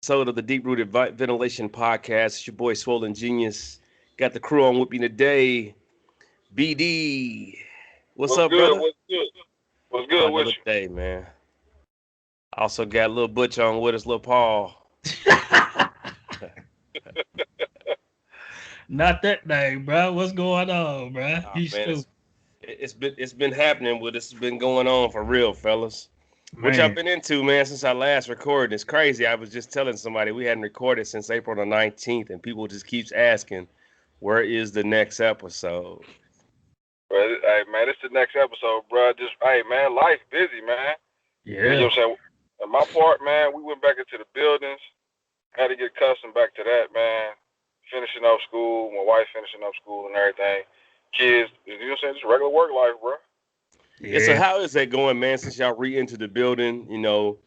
episode of the Deep Rooted Ventilation Podcast. It's your boy Swollen Genius. Got the crew on with me today. BD. What's up, good? brother? What's good? What's good with Another you? day, man. Also got little Butch on with us, little Paul. Not that name, bro. What's going on, bro? Oh, He's man, stupid. it's been happening. What this has been going on for real, fellas. Which I've been into, man, since I last recorded. It's crazy. I was just telling somebody we hadn't recorded since April the 19th, and people just keeps asking, where is the next episode? But hey, man, it's the next episode, bro. Just hey, man, life busy, man. Yeah. You know what I'm saying? And my part, man, we went back into the buildings. Had to get accustomed back to that, man. Finishing up school, my wife finishing up school and everything. Kids, you know what I'm saying? Just regular work life, bro. Yeah, so how is that going, man, since y'all re-entered the building? You know,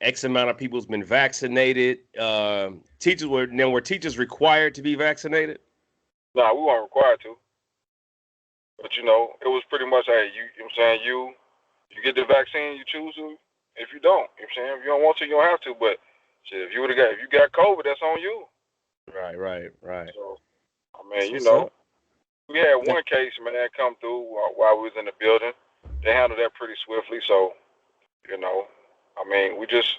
X amount of people's been vaccinated. Were teachers required to be vaccinated? Nah, we weren't required to. But, you know, it was pretty much, hey, you know what I'm saying? You get the vaccine, you choose to. If you don't, you know what I'm saying? If you don't want to, you don't have to. But, shit, if you got COVID, that's on you. Right. So, I mean, you know, we had one case, man, come through while we was in the building. They handled that pretty swiftly. So, you know, I mean, we just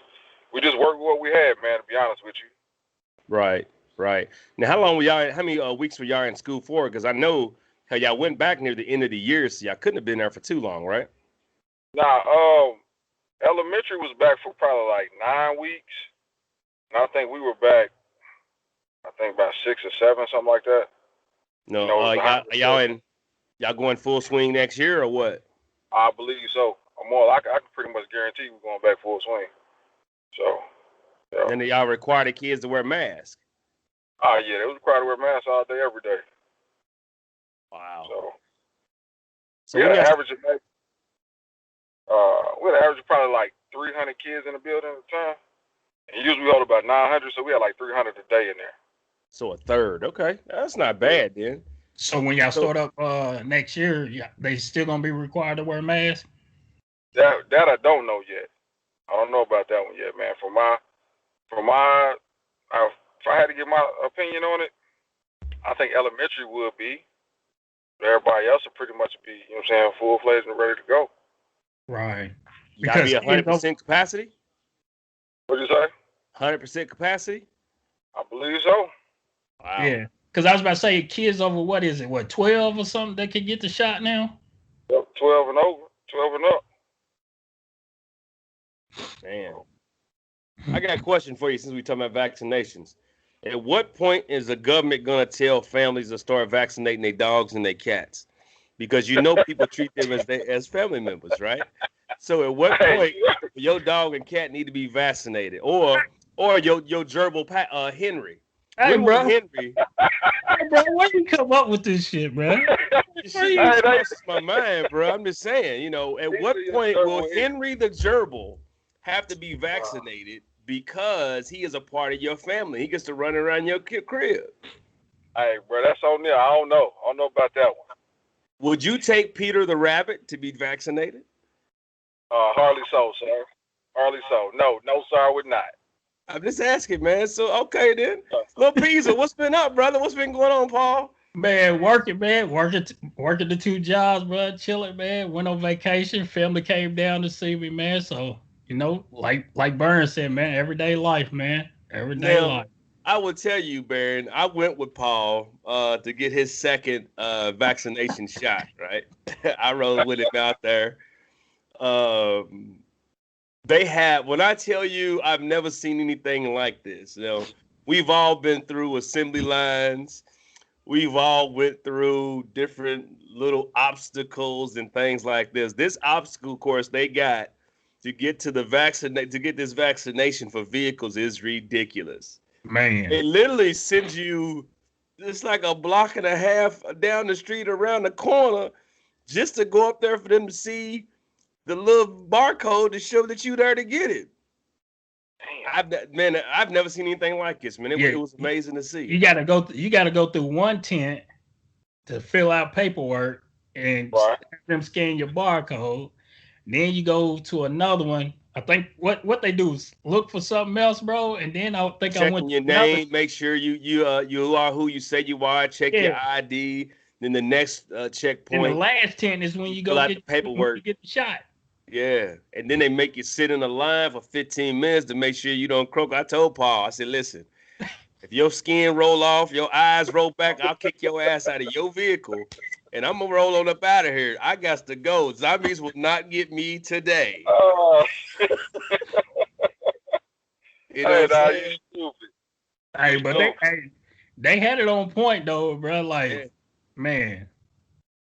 worked with what we had, man, to be honest with you. Right. Now, how many weeks were y'all in school for? Because I know how y'all went back near the end of the year, so y'all couldn't have been there for too long, right? Nah, elementary was back for probably like 9 weeks. And I think we were back, about 6 or 7, something like that. No, you know, y'all going full swing next year or what? I believe so. I can pretty much guarantee we're going back full swing. So, yeah. Then y'all require the kids to wear masks. Oh, yeah, they was required to wear masks all day, every day. Wow. So we had an average of probably like 300 kids in the building at the time. And usually we hold about 900, so we had like 300 a day in there. So a third. Okay. That's not bad then. So when y'all start up next year, they still gonna be required to wear masks? That I don't know yet. I don't know about that one yet, man. If I had to give my opinion on it, I think elementary would be. Everybody else would pretty much be, you know what I'm saying, full-fledged and ready to go. Right. Y'all be 100% capacity? What'd you say? 100% capacity? I believe so. Wow. Yeah. Because I was about to say, kids over, 12 or something that can get the shot now? Yep, 12 and over, 12 and up. Man. I got a question for you since we're talking about vaccinations. At what point is the government going to tell families to start vaccinating their dogs and their cats? Because you know people treat them as family members, right? So at what point your dog and cat need to be vaccinated? Or your gerbil Henry. Hey, bro. Henry. Hey, bro, where you come up with this shit, bro? This shit crosses my mind, bro. I'm just saying, you know, at what point will Henry the gerbil have to be vaccinated because he is a part of your family? He gets to run around your crib. Hey, bro, that's on there. I don't know about that one. Would you take Peter the rabbit to be vaccinated? Hardly so, sir. Hardly so. No, sir, I would not. I'm just asking, man. So, okay, then. Lil Pizza, what's been up, brother? What's been going on, Paul? Man, working the 2 jobs, bro. Chilling, man. Went on vacation. Family came down to see me, man. So, you know, like Burns said, man, everyday life, man. Everyday life. I will tell you, Baron, I went with Paul to get his second vaccination shot, right? I rode with him out there. When I tell you, I've never seen anything like this. You know, we've all been through assembly lines. We've all went through different little obstacles and things like this. This obstacle course they got to get to get this vaccination for vehicles is ridiculous. Man, it literally sends you it's like a block and a half down the street around the corner just to go up there for them to see the little barcode to show that you there to get it. I've never seen anything like this, man. It was amazing to see. You gotta go through one tent to fill out paperwork and have them scan your barcode. Then you go to another one I think what they do is look for something else, bro, and then I think I went Checking to your another. name, make sure you are who you say you are. Check your Yeah, ID. Then the next and the checkpoint, last 10 is when you you fill go out the get when you paperwork. get the shot. Yeah, and then they make you sit in a line for 15 minutes to make sure you don't croak. I told Paul, I said, listen, if your skin roll off, your eyes roll back, I'll kick your ass out of your vehicle, and I'm gonna roll on up out of here. I got to go. Zombies will not get me today. Oh, You know what hey, I'm nah, you saying? stupid. You Hey, but stupid. they had it on point though, bro. Yeah, Like, man,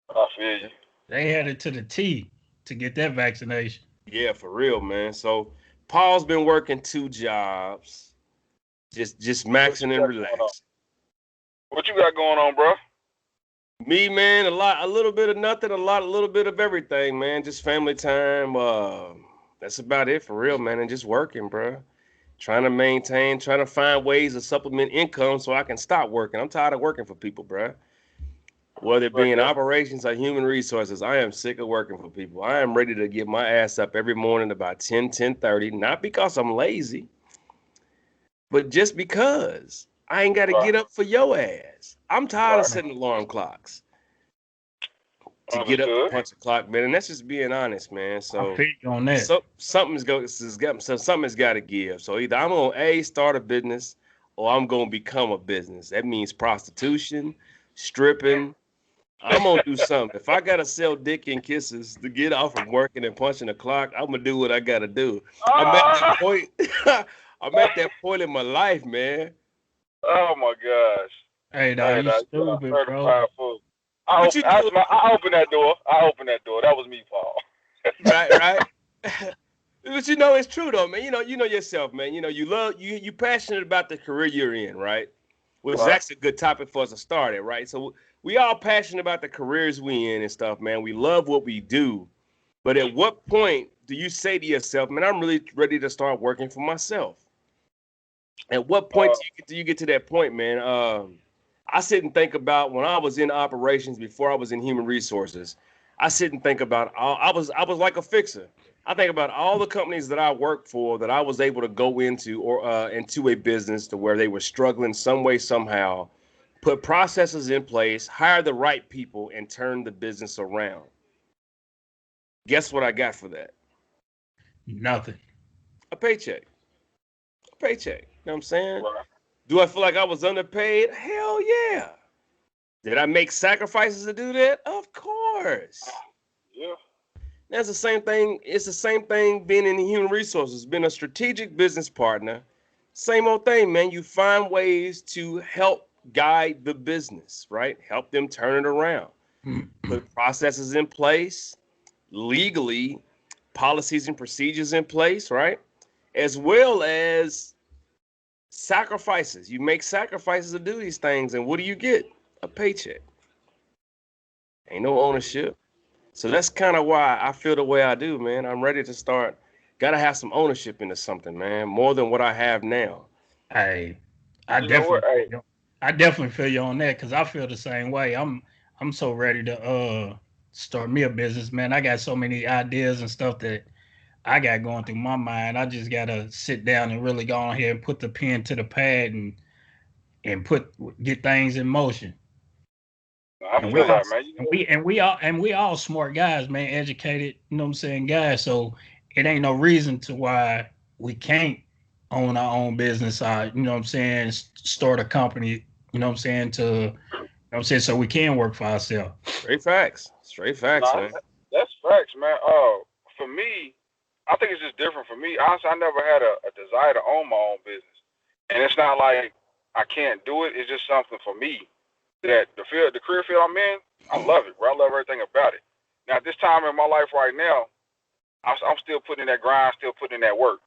I feel you. they had it to the T to get that vaccination. yeah, for real, man. So Paul's been working 2 jobs, just What you maxing and got going on? relaxing. What you got going on, bro? Me, man, a little bit of nothing, a little bit of everything, man. Just family time. That's about it for real, man. And just working, bro. Trying to maintain, trying to find ways to supplement income so I can stop working. I'm tired of working for people, bro. Whether it be Respect in that. operations or human resources, I am sick of working for people. I am ready to get my ass up every morning about 10:30, not because I'm lazy, but just because I ain't got to Right, get up for your ass. I'm tired of right. setting alarm clocks to get up to Understood. punch a clock, man. And that's just being honest, man. I So, feel you on that. something's got to give. So either I'm gonna start a business or I'm gonna become a business. That means prostitution, stripping. I'm gonna do something. If I gotta sell dick and kisses to get off from working and punching the clock, I'm gonna do what I gotta do. I'm at that Ah! point. I'm at that point in my life, man. Oh my gosh. Hey, dog, Hey, you nah, you are stupid, bro. certified fool. What you do, I opened that door. I opened that door. That was me, Paul. right? Right. But it's true though, man. You know yourself, man. You passionate about the career you're in, right? Which is Right. actually a good topic for us to start at, right? So we all passionate about the careers we in and stuff, man. We love what we do. But at what point do you say to yourself, man, I'm really ready to start working for myself? At what point Uh, do you get to that point, man? I sit and think about when I was in operations before I was in human resources. I sit and think about I was like a fixer. I think about all the companies that I worked for that I was able to go into or into a business to where they were struggling some way somehow, put processes in place, hire the right people, and turn the business around. Guess what I got for that? Nothing. A paycheck. A paycheck. You know what I'm saying? right. Do I feel like I was underpaid? Hell yeah. Did I make sacrifices to do that? Of course. Yeah. That's the same thing. It's the same thing being in human resources, being a strategic business partner. Same old thing, man. You find ways to help guide the business, right? Help them turn it around. Put processes in place, legally, policies and procedures in place, right? As well as sacrifices. You make sacrifices to do these things, and what do you get? A paycheck. Ain't no ownership. So that's kind of why I feel the way I do, man. I'm ready to start. Got to have some ownership into something, man, more than what I have now. Hey, You know what? Hey, I definitely feel you on that because I feel the same way. I'm so ready to start me a business, man. I got so many ideas and stuff that I got going through my mind. I just gotta sit down and really go on here and put the pen to the pad and put get things in motion. I And we feel all that, man. You and know, we all smart guys, man, educated, you know what I'm saying, guys. So it ain't no reason to why we can't own our own business, you know what I'm saying, start a company, you know what I'm saying, to you know what I'm saying, so we can work for ourselves. Straight facts. Straight facts, nah, man. that's facts, man. For me, I think it's just different for me. Honestly, I never had a desire to own my own business, and it's not like I can't do it. It's just something for me that the career field I'm in, I love it, bro. I love everything about it. Now, at this time in my life right now, I'm still putting in that grind, still putting in that work.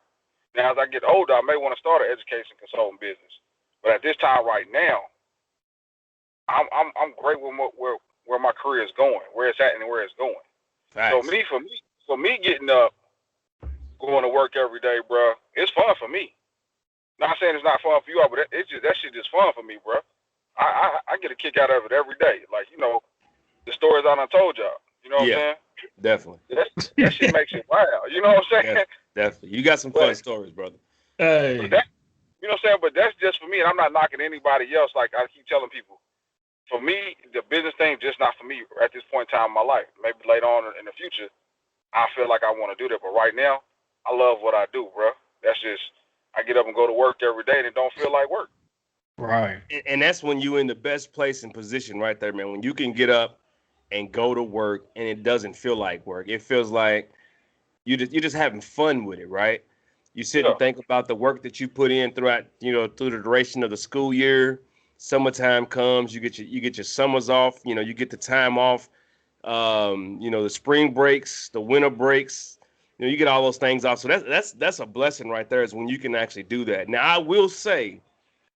Now, as I get older, I may want to start an education consulting business, but at this time right now, I'm great with where my career is going, where it's at, and where it's going. So Facts. for me getting up, going to work every day, bro, it's fun for me. Not saying it's not fun for you all, but it's just that shit just fun for me, bro. I get a kick out of it every day. Like, the stories I done told y'all. You know what Yeah, I'm saying? definitely. That shit makes it wild. You know what I'm saying? Definitely. Definitely. You got some fun But stories, brother. Hey, that, you know what I'm saying? But that's just for me, and I'm not knocking anybody else. Like I keep telling people, for me, the business thing just not for me at this point in time in my life. Maybe later on in the future, I feel like I want to do that. But right now, I love what I do, bro. That's just I get up and go to work every day, and it don't feel like work. right. And that's when you in the best place and position right there, man. When you can get up and go to work and it doesn't feel like work. It feels like you're just having fun with it, right? You sit and Yeah, think about the work that you put in throughout, through the duration of the school year. Summertime comes, you get your summers off, you get the time off. The spring breaks, the winter breaks, you get all those things off. So that's a blessing right there is when you can actually do that. Now I will say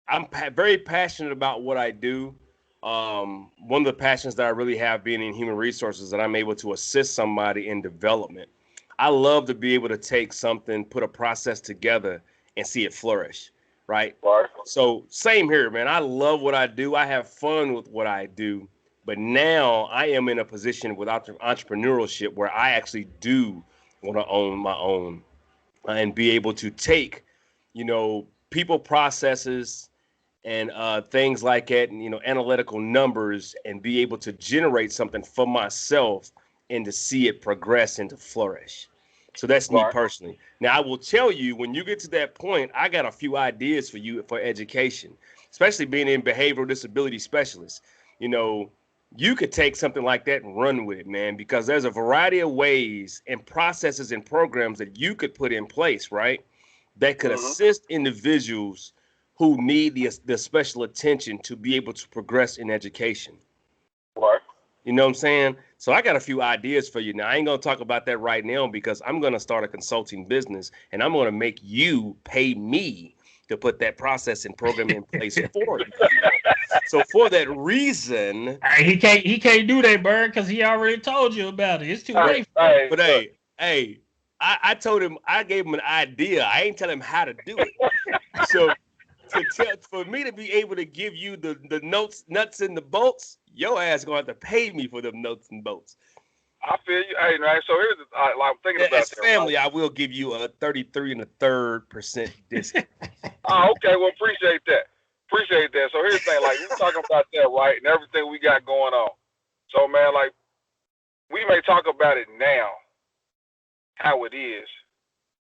I'm very passionate about what I do. One of the passions that I really have being in human resources that I'm able to assist somebody in development. I love to be able to take something, put a process together, and see it flourish, right? right. So same here, man. I love what I do. I have fun with what I do. But now I am in a position with entrepreneurship where I actually do want to own my own and be able to take, people processes and things like that, and analytical numbers, and be able to generate something for myself and to see it progress and to flourish. So that's me Right. personally. Now I will tell you, when you get to that point, I got a few ideas for you for education, especially being in behavioral disability specialist. You know, you could take something like that and run with it, man, because there's a variety of ways and processes and programs that you could put in place, right? That could Mhm. assist individuals who need the special attention to be able to progress in education. Right. You know what I'm saying? So I got a few ideas for you. Now, I ain't going to talk about that right now because I'm going to start a consulting business and I'm going to make you pay me to put that process and program in place for you. So for that reason, Hey, he can't do that, Bird, because he already told you about it. It's too Hey, late for it. hey, but look. hey, I told him, I gave him an idea. I ain't tell him how to do it. So for me to be able to give you the nuts and the bolts, your ass gonna have to pay me for them nuts and bolts. I feel you. Hey, right. So here's like, I'm thinking As about that, right? family, I will give you a 33 1/3% discount. Oh, okay. Well, appreciate that. Appreciate that. So here's the thing. Like, we're talking about that, right? And everything we got going on. So, man, like, we may talk about it now, how it is,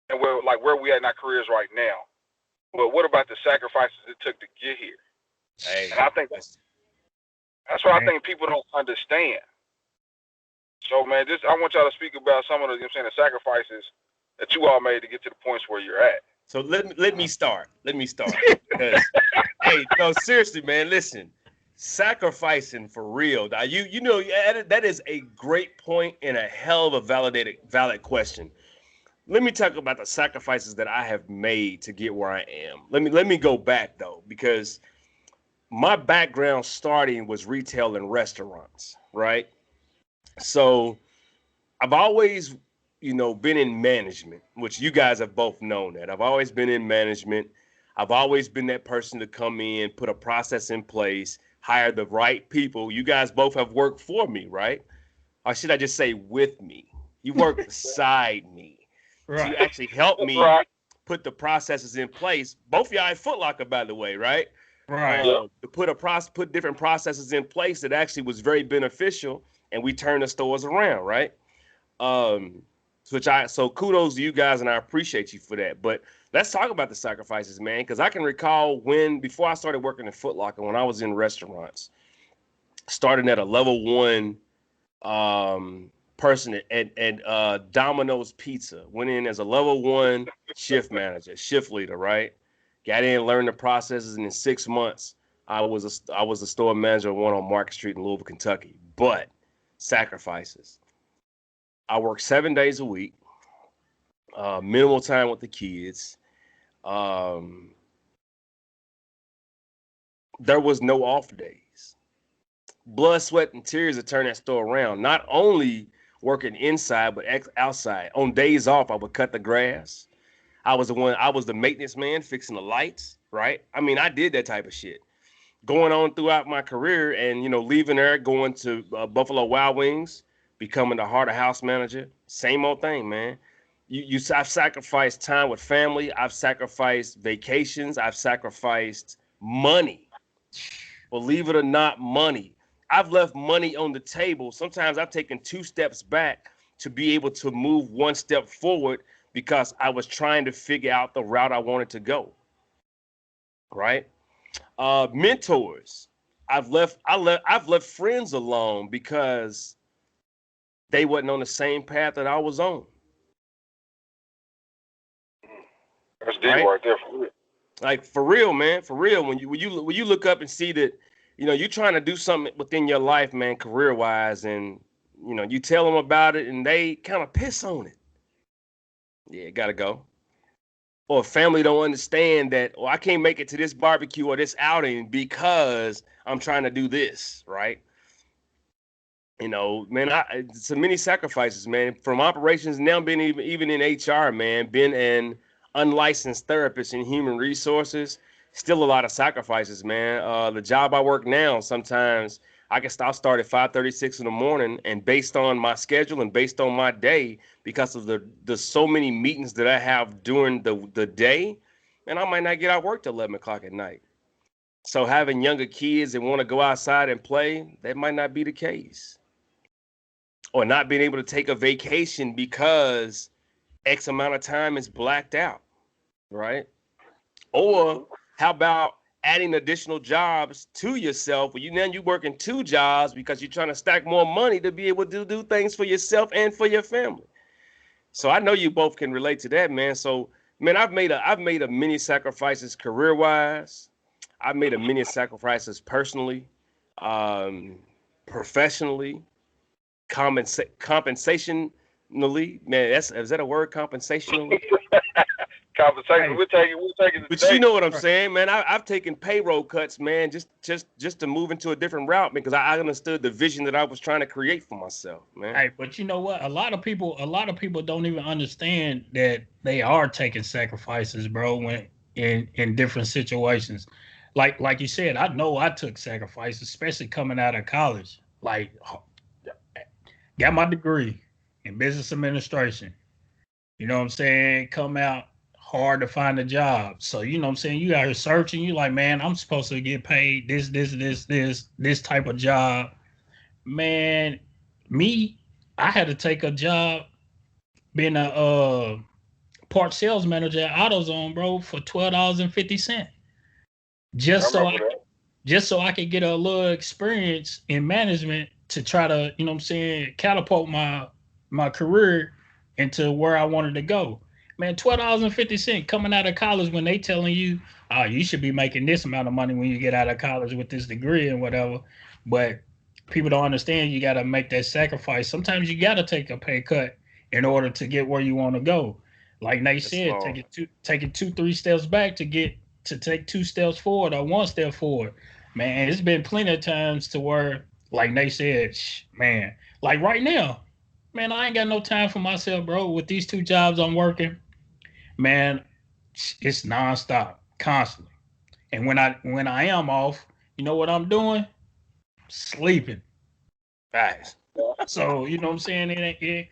and where we at in our careers right now. But what about the sacrifices it took to get here? Hey, And I think that's that's what I think people don't understand. So, man, just I want y'all to speak about some of the, the sacrifices that you all made to get to the points where you're at. so let me start. Let me start. Because hey, no, seriously, man, listen. Sacrificing for real. Now that is a great point and a hell of a valid question. Let me talk about the sacrifices that I have made to get where I am. Let me go back though, because my background starting was retail and restaurants, right? So I've always, been in management, which you guys have both known that. I've always been in management. I've always been that person to come in, put a process in place, hire the right people. You guys both have worked for me, right? Or should I just say with me? You work beside me. So you Right. actually help me Right. put the processes in place. Both of y'all at Foot Locker, by the way, right? Right. Yeah. To put different processes in place that actually was very beneficial, and we turned the stores around, right? Um, so kudos to you guys, and I appreciate you for that. But let's talk about the sacrifices, man, because I can recall when before I started working at Foot Locker, when I was in restaurants, starting at a level one person at Domino's Pizza. Went in as a level one shift manager, shift leader, right? Got in, learned the processes, and in 6 months, I was a store manager of one on Market Street in Louisville, Kentucky. But sacrifices. I worked 7 days a week, minimal time with the kids. Um, there was no off days. Blood, sweat, and tears to turn that store around. Not only working inside, but outside. On days off, I would cut the grass. I was the maintenance man fixing the lights, right? I mean, I did that type of shit. Going on throughout my career and, leaving there, going to Buffalo Wild Wings, becoming the heart of house manager. Same old thing, man. I've sacrificed time with family. I've sacrificed vacations. I've sacrificed money. Believe it or not, money. I've left money on the table. Sometimes I've taken 2 steps back to be able to move 1 step forward because I was trying to figure out the route I wanted to go. Right? Mentors. I've left friends alone because they wasn't on the same path that I was on. That's deep Right? right there for real. Like for real, man, for real. When you look up and see that, you're trying to do something within your life, man, career wise, and you tell them about it, and they kind of piss on it. Yeah, gotta go. Or family don't understand that. Or I can't make it to this barbecue or this outing because I'm trying to do this, right? Man, it's so many sacrifices, man. From operations now, being even in HR, man, being an unlicensed therapist in human resources, still a lot of sacrifices, man. The job I work now, sometimes I'll start at 5:36 in the morning, and based on my schedule and based on my day, because of the so many meetings that I have during the day, and I might not get out of work till 11 o'clock at night. So having younger kids that want to go outside and play, that might not be the case. Or not being able to take a vacation because X amount of time is blacked out, right? Or how about adding additional jobs to yourself? Well, you're working 2 jobs because you're trying to stack more money to be able to do things for yourself and for your family. So I know you both can relate to that, man. So, man, I've made a many sacrifices career wise. I've made a many sacrifices personally, um, professionally, compensationally. Man, is that a word? Compensationally. Conversation. Hey, We're taking it But you today. know what I'm right. saying, man. I've taken payroll cuts, man, just to move into a different route because I understood the vision that I was trying to create for myself, man. Hey, but you know what? A lot of people don't even understand that they are taking sacrifices, bro, when in different situations. Like you said, I know I took sacrifices, especially coming out of college. Like got my degree in business administration. You know what I'm saying? Come out hard to find a job. So you know what I'm saying? You out here searching, you like, man, I'm supposed to get paid this type of job. Man, me, I had to take a job being a part sales manager at AutoZone, bro, for $12.50. I Just so I remember that. just so I could get a little experience in management to try to, you know what I'm saying, catapult my career into where I wanted to go. Man, $12.50 coming out of college when they telling you, oh, you should be making this amount of money when you get out of college with this degree and whatever. But people don't understand you gotta make that sacrifice. Sometimes you gotta take a pay cut in order to get where you want to go. Like Nate That's said, long. taking 2, 3 steps back to take 2 steps forward or 1 step forward. Man, it's been plenty of times to where, like Nate said, man, like right now, man, I ain't got no time for myself, bro. With these 2 jobs I'm working, man, it's nonstop, constantly. And when I am off, you know what I'm doing? Sleeping. Facts. So you know what I'm saying?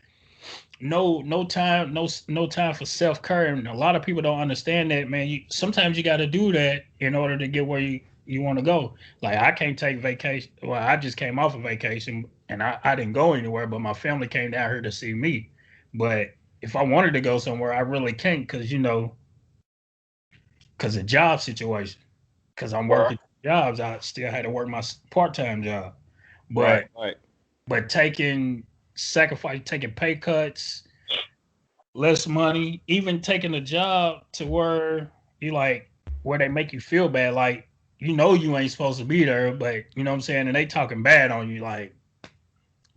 No time, no time for self care, and a lot of people don't understand that, man. Sometimes you got to do that in order to get where you want to go. Like I can't take vacation. Well, I just came off a vacation and I didn't go anywhere, but my family came down here to see me. But if I wanted to go somewhere, I really can't because because of job situation. Because I'm Right. working jobs, I still had to work my part time job. Right. But Right. taking sacrifice, taking pay cuts, less money, even taking a job to where you like where they make you feel bad, like you ain't supposed to be there, but you know what I'm saying, and they talking bad on you, like,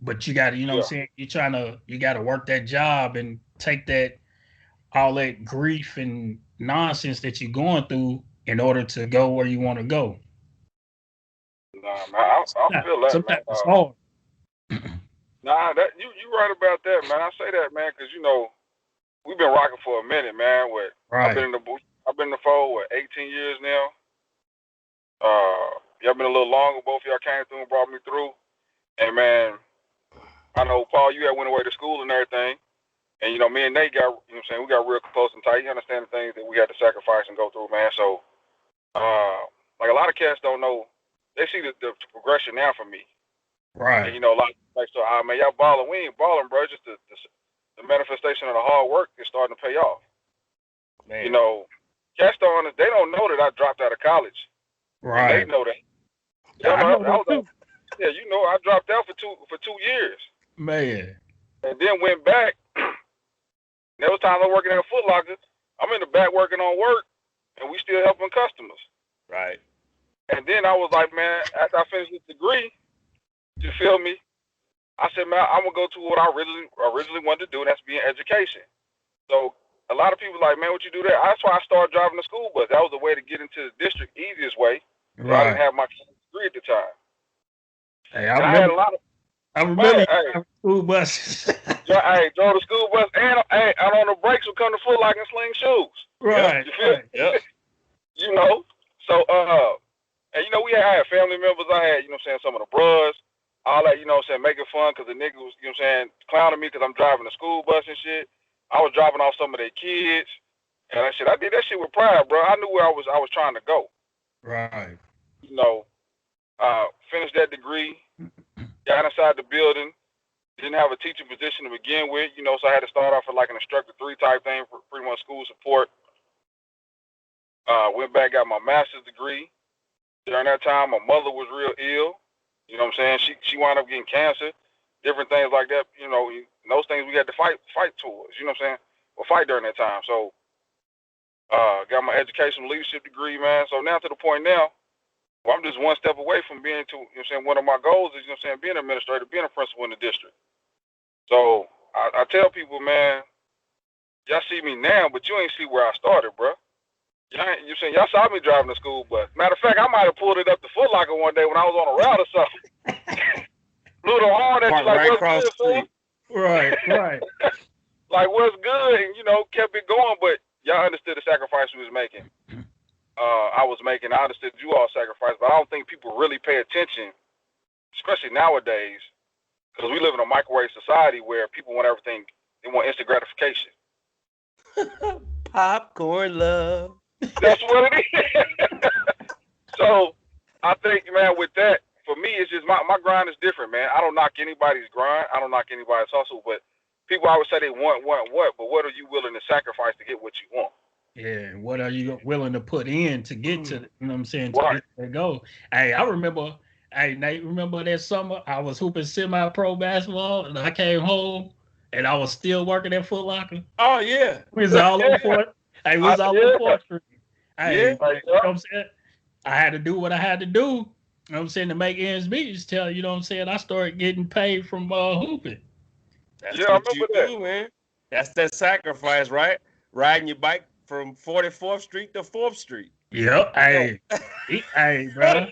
but you got to, you know what I'm Yeah. saying, you got to work that job and take that all that grief and nonsense that you're going through in order to go where you want to go. Nah, man. I feel that, man. Sometimes it's hard. Nah, that you right about that, man. I say that, man, because we've been rocking for a minute, man. I've Right. been in the I've been in the fold 18 years now. Y'all been a little longer. Both of y'all came through and brought me through. And man, I know Paul, you had went away to school and everything. And me and Nate got, we got real close and tight. You understand the things that we had to sacrifice and go through, man. So, like a lot of cats don't know, they see the progression now for me. Right. And a lot like so, man, y'all balling. We ain't balling, bro. Just the manifestation of the hard work is starting to pay off. Man. Cats they don't know that I dropped out of college. Right. They know that. I know that too. Yeah, I dropped out for 2 years. Man. And then went back. There was times I'm working at a Foot Locker. I'm in the back working on work, and we still helping customers. Right. And then I was like, man, after I finished this degree, you feel me? I said, man, I'm gonna go to what I originally wanted to do, and that's be in education. So a lot of people like, man, what you do there? That's why I started driving the school bus. That was the way to get into the district, easiest way. Right. I didn't have my degree at the time. Hey, I had a lot of. I remember school buses. Hey, drove the school bus, and on the breaks would come to Foot Locker and sling shoes. Right. You feel me? Yep. So and we had family members. I had, some of the bros, all that, making fun because the nigga was, clowning me because I'm driving the school bus and shit. I was dropping off some of their kids, and I did that shit with pride, bro. I knew where I was trying to go. Right. Finished that degree, got inside the building, didn't have a teaching position to begin with, so I had to start off with like an instructor 3 type thing for pretty much school support. Went back, got my master's degree. During that time, my mother was real ill. You know what I'm saying? She wound up getting cancer, different things like that. Those things we had to fight towards. You know what I'm saying? Or fight during that time. So, got my educational leadership degree, man. So now to the point now, where I'm just one step away from being one of my goals is, being an administrator, being a principal in the district. So I tell people, man, y'all see me now, but you ain't see where I started, bro. Y'all saw me driving the school bus. Matter of fact, I might have pulled it up the Foot Locker one day when I was on a route or something. Blew the horn at you like, what's good, son? Right. Like, what's good? And, kept it going. But y'all understood the sacrifice we was making. I was making. I understood you all sacrifice. But I don't think people really pay attention, especially nowadays, because we live in a microwave society where people want everything. They want instant gratification. Popcorn love. That's what it is. So I think, man, with that, for me, it's just my grind is different, man. I don't knock anybody's grind. I don't knock anybody's hustle, but people always say they want, but what are you willing to sacrifice to get what you want? Yeah, what are you willing to put in to get to, you know what I'm saying, to Right. get to go? Hey, I remember, Nate, remember that summer I was hooping semi-pro basketball and I came home and I was still working at Foot Locker? Oh, yeah. We was all over for it. Hey, we was all over 4th Street. Hey, Yeah. you know what I'm saying? I had to do what I had to do, you know what I'm saying, to make ends meet. Just tell you know what I'm saying, I started getting paid from hooping. That's Yeah, I what you remember do, man. That's that sacrifice, right? Riding your bike from 44th Street to 4th Street. Yep. Hey, bro.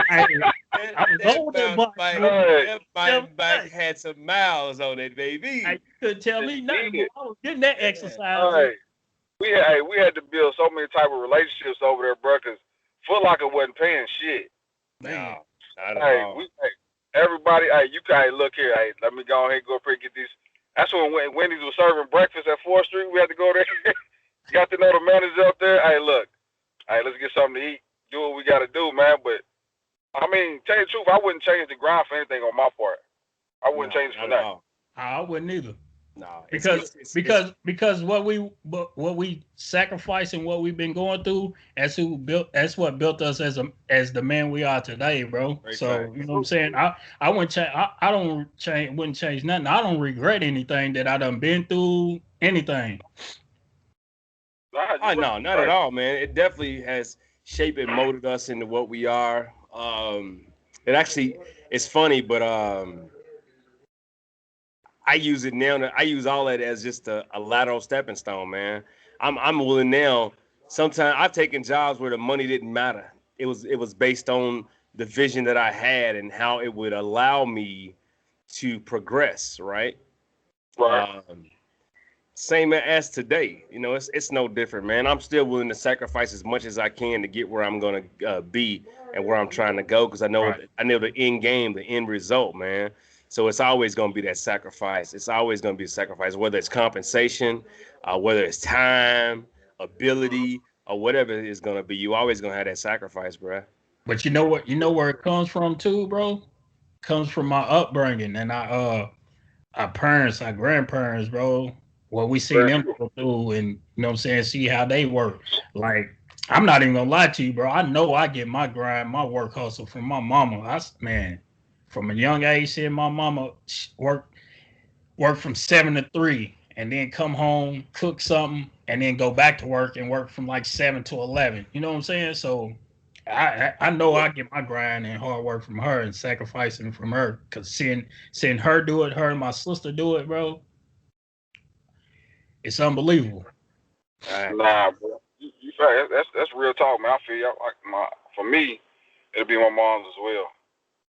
Hey, I was on that bike. That mountain bike had some miles on it, baby. Hey, you couldn't tell me nothing. But I was getting that exercise. Hey, we had to build so many type of relationships over there, bro, because Foot Locker wasn't paying shit. No, not at all. Everybody, you can look here. Hey, let me go ahead and go up here and get these. That's when Wendy's was serving breakfast at 4th Street. We had to go there. Got to know the manager up there. Hey, look. Hey, let's get something to eat. Do what we got to do, man. But, I mean, tell you the truth, I wouldn't change the grind for anything on my part. I wouldn't change it for nothing. I wouldn't either. No, because what we sacrificed and what we've been going through, that's what built us as the man we are today, bro. Right, so right. you know what I'm saying. I wouldn't change. Wouldn't change nothing. I don't regret anything that I done been through. Anything. No, not at all, man. It definitely has shaped and molded us into what we are. It's funny, but I use it now. I use all that as just a lateral stepping stone, man. I'm willing now. Sometimes I've taken jobs where the money didn't matter. It was based on the vision that I had and how it would allow me to progress, right? Right. Same as today. It's no different, man. I'm still willing to sacrifice as much as I can to get where I'm gonna be and where I'm trying to go, because I know the end game, the end result, man. So it's always going to be that sacrifice. It's always going to be a sacrifice, whether it's compensation, whether it's time, ability, or whatever it's going to be. You always going to have that sacrifice, bro. But you know what? You know where it comes from too, bro. Comes from my upbringing and our parents, our grandparents, bro. What we seen Very them true. go through, and you know what I'm saying, see how they work. Like, I'm not even gonna lie to you, bro. I know I get my grind, my work hustle from my mama. Man, from a young age, seeing my mama work from 7 to 3, and then come home, cook something, and then go back to work and work from like 7 to 11. You know what I'm saying? So I know I get my grind and hard work from her and sacrificing from her, because seeing her do it, her and my sister do it, bro, it's unbelievable. All right. Nah, bro. You fact, that's real talk, man. I feel you. Like for me, it'll be my mom's as well.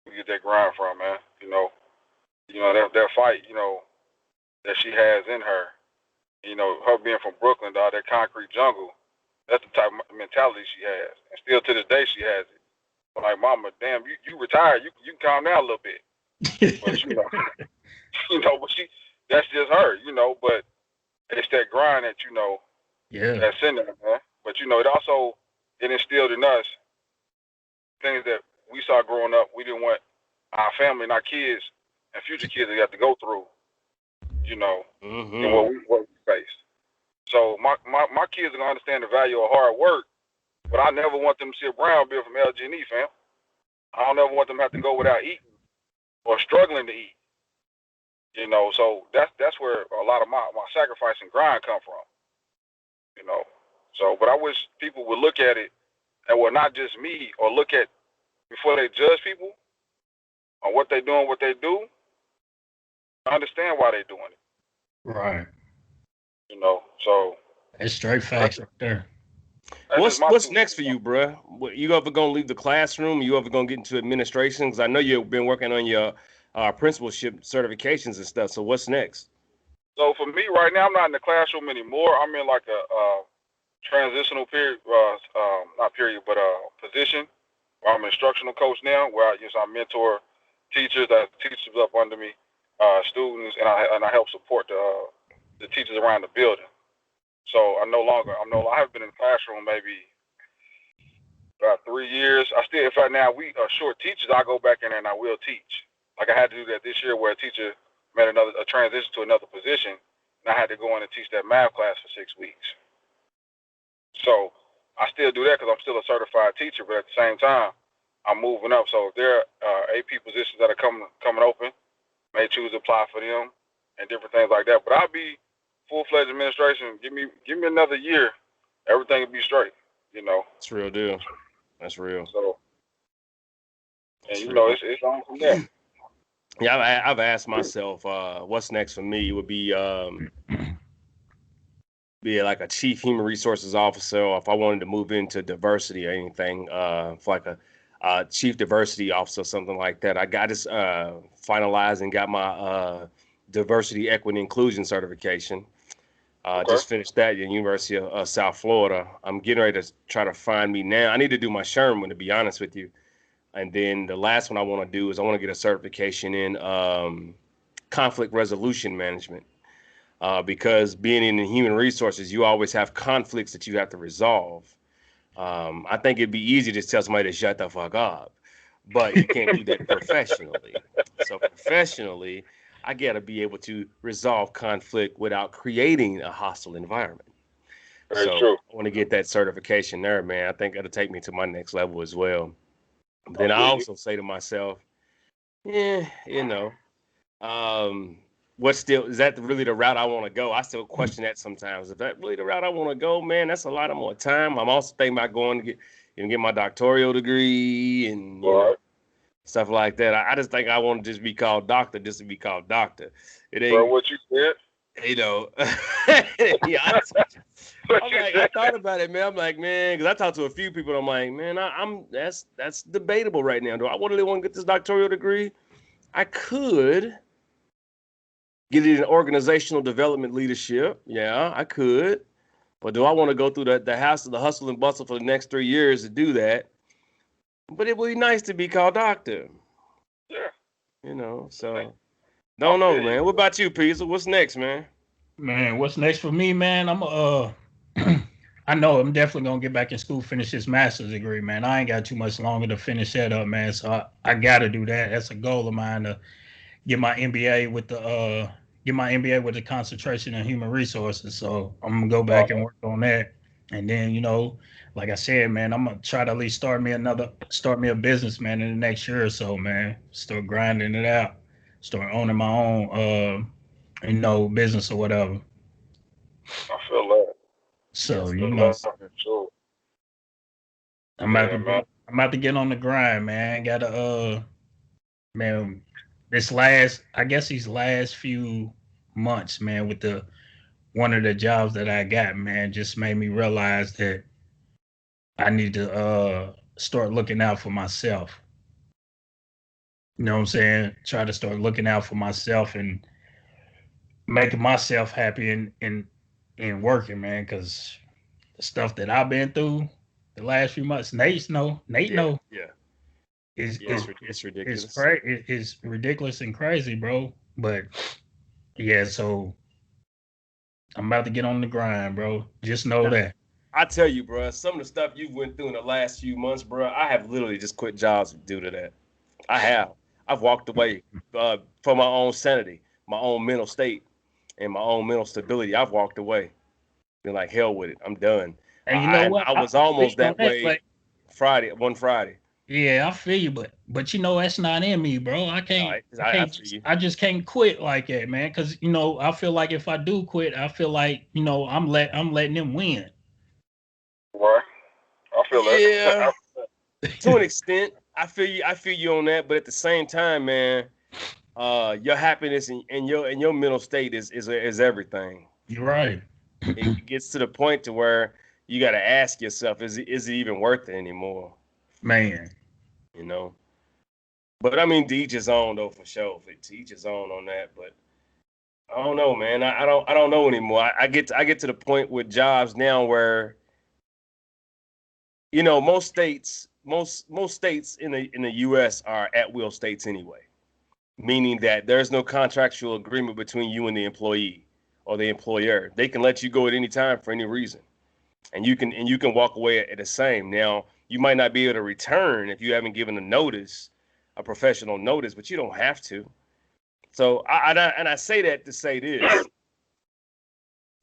We get that grind from, man. That fight, that she has in her. Her being from Brooklyn, dog, that concrete jungle. That's the type of mentality she has, and still to this day she has it. Like, mama, damn, you retired, you can calm down a little bit, but but that's just her, But it's that grind that Yeah. that's in there, man. But it instilled in us things that we saw growing up. We didn't want our family and our kids and future kids to have to go through, and Mm-hmm. what we faced. So my kids are gonna understand the value of hard work, but I never want them to see a brown bill from LG&E, fam. I don't ever want them to have to go without eating or struggling to eat. So that's where a lot of my sacrifice and grind come from. You know. So, but I wish people would look at it, and well, not just me, or look at before they judge people on what they doing, what they do, understand why they doing it. Right. So It's straight that's facts right there. just my What's two next cents for on you, bruh? You ever gonna leave the classroom? You ever gonna get into administration? Because I know you've been working on your principalship certifications and stuff. So what's next? So for me right now, I'm not in the classroom anymore. I'm in like a transitional period, not period, but position where I'm an instructional coach now, where I mentor teachers, that teachers up under me, students, and I help support the teachers around the building. So I haven't been in the classroom maybe about 3 years. I still, in fact, now we are short teachers. I go back in there and I will teach. Like I had to do that this year, where a teacher made a transition to another position, and I had to go in and teach that math class for 6 weeks. So I still do that because I'm still a certified teacher, but at the same time, I'm moving up. So if there are AP positions that are coming open, may choose to apply for them and different things like that. But I'll be full-fledged administration. Give me another year, everything will be straight. It's real deal. That's real. So and That's real. it's on from there. Yeah, I've asked myself, what's next for me would be like a chief human resources officer, or if I wanted to move into diversity or anything, for like a chief diversity officer, something like that. I got this finalized and got my diversity, equity, inclusion certification. Okay. Just finished that at the University of South Florida. I'm getting ready to try to find me now. I need to do my Sherman, to be honest with you. And then the last one I want to do is I want to get a certification in conflict resolution management. Because being in the human resources, you always have conflicts that you have to resolve. I think it'd be easy to tell somebody to shut the fuck up, but you can't do that professionally. So professionally, I got to be able to resolve conflict without creating a hostile environment. Very So true. I want to get that certification there, man. I think that'll take me to my next level as well. But I then I feel you. also say to myself, yeah, um, what's still is that really the route I want to go? I still question that sometimes. If that really the route I want to go, man, that's a lot of more time. I'm also thinking about going to get my doctoral degree and All right. stuff like that. I just think I want to just be called doctor, just to be called doctor. It Bro, ain't, what you said? you know. Yeah, What I'm you like, I said? thought about it, man. I'm like, man, because I talked to a few people. I'm like, man, I'm that's debatable right now. Do I really want to get this doctoral degree? I could get it in organizational development leadership. Yeah, I could. But do I want to go through the hassle, the hustle and bustle for the next 3 years to do that? But it would be nice to be called doctor, Yeah. So. Don't know, man. What about you, Pizza? What's next, man? Man, what's next for me, man? I know I'm definitely gonna get back in school, finish this master's degree, man. I ain't got too much longer to finish that up, man. So I gotta do that. That's a goal of mine to get my MBA with the concentration in human resources. So I'm gonna go back and work on that. And then, like I said, man, I'm gonna try to at least start me a business, man, in the next year or so, man. Start grinding it out. Start owning my own business or whatever. I feel that. So, Yes, Sure. I'm Yeah, man. about to get on the grind, man. Gotta man, these last few months, man, with the one of the jobs that I got, man, just made me realize that I need to start looking out for myself. You know what I'm saying? Try to start looking out for myself and making myself happy and working, man, because the stuff that I've been through the last few months, Nate yeah, know yeah, is yeah. is It's is ridiculous. crazy, is ridiculous and crazy, bro. But yeah, so I'm about to get on the grind, bro. Just know Now, that. I tell you, bro, some of the stuff you went through in the last few months, bro, I have literally just quit jobs due to that. I have. I've walked away for my own sanity, my own mental state, and my own mental stability. I've walked away. Been like, hell with it. I'm done. And you know And what? I I was feel almost you on that that, way but one Friday. yeah, I feel you, but that's not in me, bro. I feel you. I just can't quit like that, man. Because I feel like if I do quit, I feel like I'm letting them win. Right. I feel Yeah, that. to an extent, I feel you on that. But at the same time, man, your happiness and your mental state is everything. You're right, It gets to the point to where you got to ask yourself, is it even worth it anymore? man. You know. But I mean, to each his own though, for sure. To each his own on that. But I don't know, man. I don't know anymore. I get to the point with jobs now where most states in the U.S. are at will states anyway, meaning that there's no contractual agreement between you and the employee or the employer. They can let you go at any time for any reason, and you can walk away at the same. Now, you might not be able to return if you haven't given a notice, a professional notice, but you don't have to. So I say that to say this.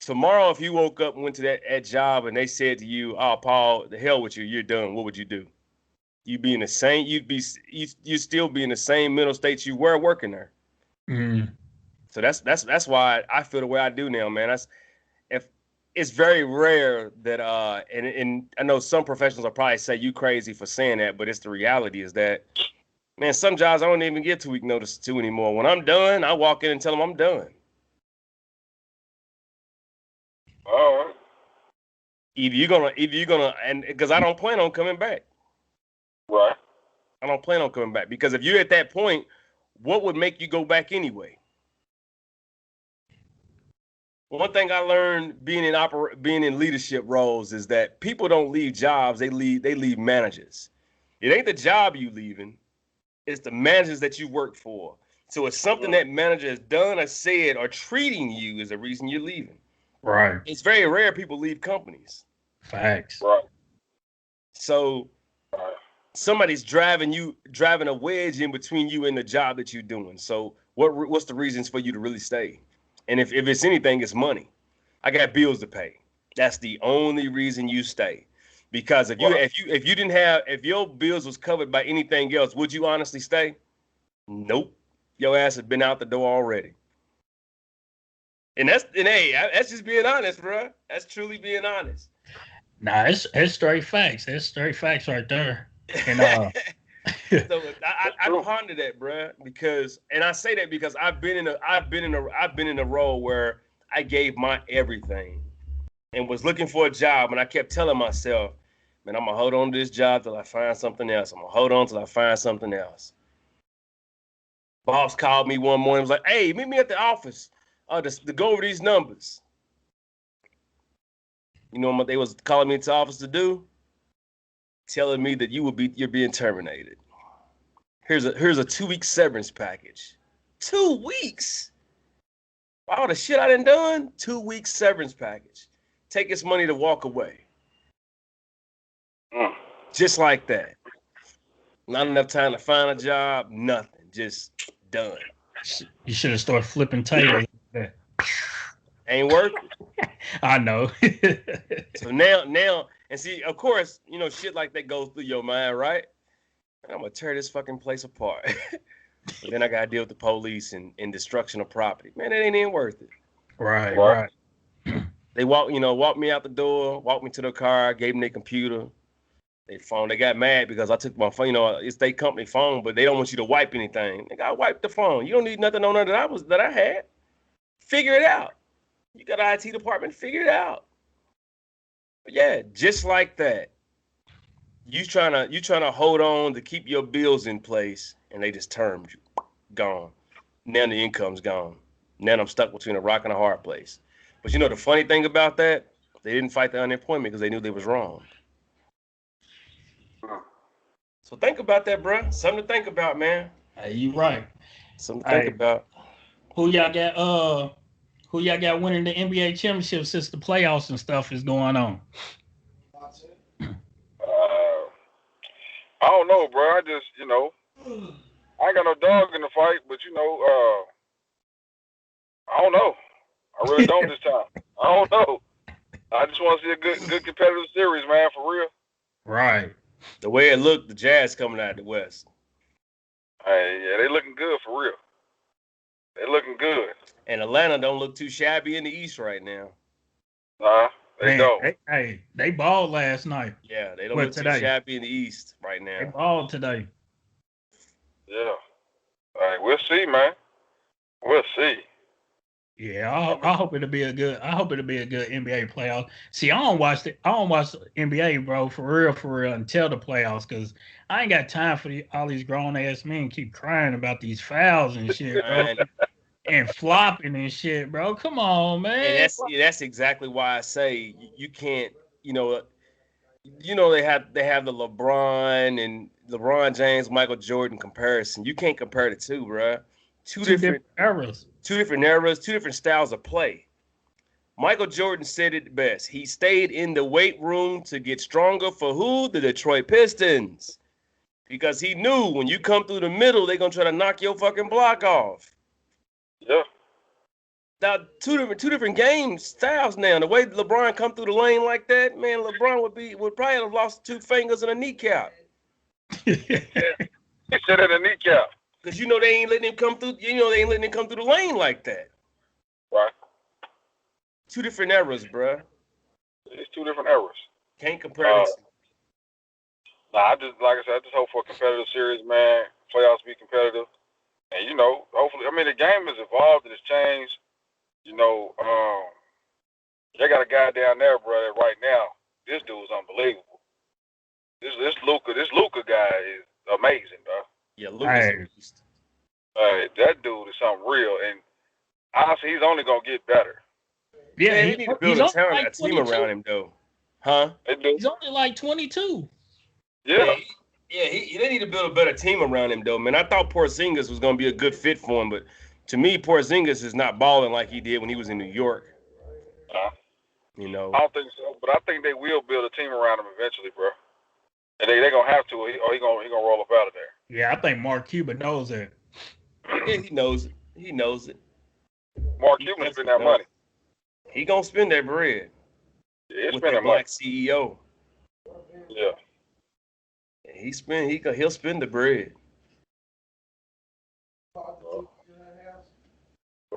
Tomorrow, if you woke up and went to that job and they said to you, "Oh, Paul, the hell with you, you're done," what would you do? You'd be in the same. You still be in the same mental state you were working there. Mm, So that's why I feel the way I do now, man. That's if it's very rare that and I know some professionals will probably say you crazy for saying that, but it's the reality is that, man, some jobs I don't even get 2 week notice to anymore. When I'm done, I walk in and tell them I'm done. All right. Either you're gonna, and because I don't plan on coming back. Right. I don't plan on coming back because if you're at that point, what would make you go back anyway? One thing I learned being in leadership roles is that people don't leave jobs; they leave managers. It ain't the job you leaving; it's the managers that you work for. So it's something that manager has done or said or treating you is the reason you're leaving. right. It's very rare people leave companies. Facts. Right. So Right. somebody's driving a wedge in between you and the job that you're doing. So what's the reasons for you to really stay? And if it's anything, it's money. I got bills to pay. That's the only reason you stay. Because Right. if you didn't have if your bills was covered by anything else, would you honestly stay? Nope. Your ass has been out the door already. And hey, that's just being honest, bro. That's truly being honest. Nah, it's straight facts. It's straight facts right there. And So That's I true. ponder that, bro, because and I say that because I've been in a role where I gave my everything and was looking for a job, and I kept telling myself, man, I'm gonna hold on to this job till I find something else. I'm gonna hold on till I find something else. Boss called me one morning, was like, "Hey, meet me at the office, to go over these numbers." You know what they was calling me to the office to do? Telling me that you're being terminated. Here's a 2 week severance package. 2 weeks. All the shit I done, 2 weeks severance package. Take his money to walk away. Just like that. Not enough time to find a job, nothing. Just done. You should have started flipping tables. Ain't working. I know. So now, and see, of course, you know, shit like that goes through your mind, right? I'm gonna tear this fucking place apart. But then I gotta deal with the police and destruction of property. Man, it ain't even worth it. Right. They walked me out the door, walked me to the car, gave me their computer, their phone. They got mad because I took my phone. You know, it's their company phone, but they don't want you to wipe anything. They got wiped the phone. You don't need nothing on there that I had. Figure it out. You got an IT department, figure it out. But yeah, just like that. You trying to hold on to keep your bills in place, and they just termed you. Gone. Now the income's gone. Now I'm stuck between a rock and a hard place. But you know the funny thing about that? They didn't fight the unemployment because they knew they was wrong. So think about that, bro. Something to think about, man. Hey, you right. Something to think about. Who y'all got winning the NBA championship since the playoffs and stuff is going on? I don't know, bro. I just, I ain't got no dog in the fight, but I don't know. I really don't this time. I don't know. I just want to see a good competitive series, man, for real. Right. The way it looked, the Jazz coming out of the West. Hey, yeah, they looking good for real. They looking good. And Atlanta don't look too shabby in the East right now. Nah, they don't. They balled last night. Yeah, they don't look too shabby in the East right now. They balled today. Yeah. All right, we'll see, man. We'll see. Yeah, I hope it'll be a good NBA playoff. See, I don't watch the NBA, bro, for real, until the playoffs, because I ain't got time for all these grown ass men keep crying about these fouls and shit, bro, and flopping and shit, bro. Come on, man. And that's exactly why I say you can't, they have the LeBron James, Michael Jordan comparison. You can't compare the two, bro. Two different eras. Two different eras, two different styles of play. Michael Jordan said it best. He stayed in the weight room to get stronger for who? The Detroit Pistons. Because he knew when you come through the middle, they're going to try to knock your fucking block off. Yeah. Now, two different game styles now. The way LeBron come through the lane like that, man, LeBron would probably have lost 2 fingers and a kneecap. He said in a kneecap. Because they ain't letting him come through. They ain't letting him come through the lane like that. Right. 2 different eras, bruh. It's 2 different eras. Can't compare this. Nah, I just hope for a competitive series, man. Playoffs be competitive, and hopefully, the game has evolved and it's changed. They got a guy down there, brother. Right now, this dude's unbelievable. This Luka guy is amazing, bro. Yeah, Lucas. That dude is something real, and honestly, he's only gonna get better. Yeah, he need to build a team around him, though. Huh? He's only like 22. Yeah. They need to build a better team around him, though, man. I thought Porzingis was gonna be a good fit for him, but to me, Porzingis is not balling like he did when he was in New York. I don't think so, but I think they will build a team around him eventually, bro. And they gonna have to, or he gonna roll up out of there. Yeah, I think Mark Cuban knows that. Yeah, he knows it. Mark Cuban spend that money. He gonna spend that bread. Yeah, with that black CEO. Yeah. He'll spend the bread. Well,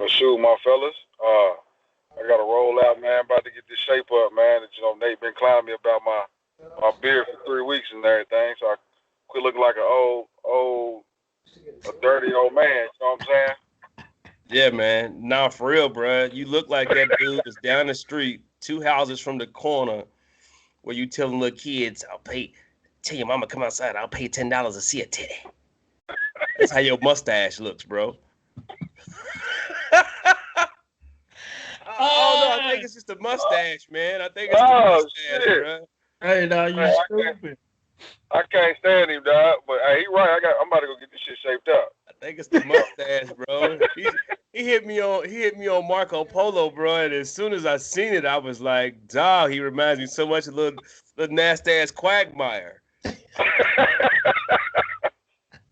shoot, my fellas. I gotta roll out, man. I'm about to get this shape up, man. Nate been clowning me about my beard for 3 weeks and everything, so I quit looking like a dirty old man. You know what I'm saying? Yeah, man. Nah, for real, bro. You look like that dude is down the street, 2 houses from the corner, where you telling little kids, tell your mama come outside, I'll pay $10 to see a titty. That's how your mustache looks, bro. I think it's just a mustache, man. I think it's the mustache, shit. Bro. Hey, now you stupid. I can't stand him, dog. But hey, he right. I'm about to go get this shit shaped up. I think it's the mustache, bro. he hit me on Marco Polo, bro. And as soon as I seen it, I was like, dog, he reminds me so much of little nasty ass Quagmire.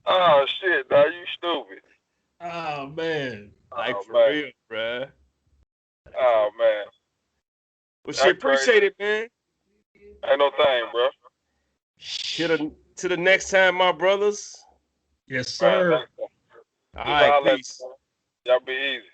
Oh shit, dog, you stupid. Oh man. Like Oh for man. real, bro. Like for Oh man. well, shit, That's crazy. appreciate it, man. Ain't no thing, bro. To the next time, my brothers. Yes, Right, sir. next time. All Just right, holler at peace. me. Y'all be easy.